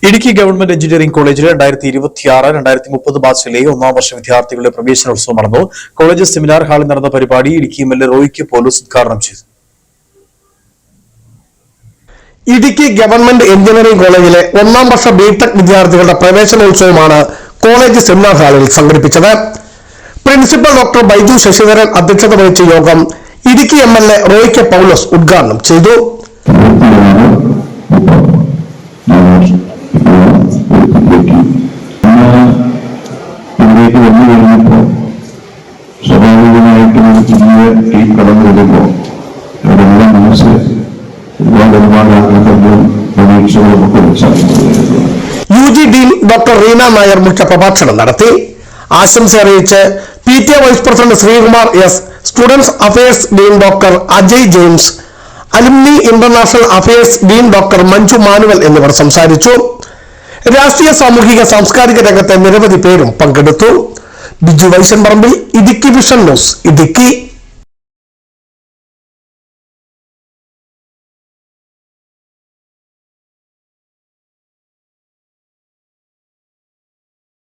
Idukki government engineering കോളേജിലെ 2026-2030 ബാച്ചിലെ ഒന്നാം വർഷ വിദ്യാർത്ഥികളുടെ പ്രവേശനോത്സവം നടന്നു. കോളേജ് സെമിനാർ ഹാളിൽ നടന്ന പരിപാടി ഇടുക്കി എംഎൽഎ റോയ്ക്ക് പോലീസ് ഉദ്ഘാടനം ചെയ്തു. ഇടുക്കി ഗവൺമെന്റ് എഞ്ചിനീയറിംഗ് കോളേജിലെ ഒന്നാം വർഷ ബിടെക് വിദ്യാർത്ഥികളുടെ പ്രവേശനോത്സവമാണ് കോളേജ് സെമിനാർ ഹാളിൽ സംഘടിപ്പിച്ചത്. പ്രിൻസിപ്പൽ ഡോക്ടർ ബൈജു ശശിധരൻ അധ്യക്ഷത വഹിച്ച യോഗം ഇടുക്കി എംഎൽഎ റോയ്ക്ക് പൗലോസ് ഉദ്ഘാടനം ചെയ്തു. സ്വാഭാവികമായിട്ടും ഒരു പുതിയ ടീം കടന്നു വരുമ്പോൾ അവരെല്ലാം മനസ്സിൽ ഒരുപാട് ആഗ്രഹങ്ങളും പ്രതീക്ഷകളും ഒക്കെ വെച്ചാണ്. UG dean doctor Reena Nair മുഖ്യ പ്രഭാഷണം നടത്തി. ആശംസ അറിയിച്ച് PTA vice president Sreekumar S, students affairs dean doctor Ajay James, alumni international affairs dean doctor Manju Manuel എന്നിവർ സംസാരിച്ചു. രാഷ്ട്രീയ സാമൂഹിക സാംസ്കാരിക രംഗത്തെ നിരവധി പേരും പങ്കെടുത്തു. Biju Vaishan Parambil, Idukki vision news, Idukki.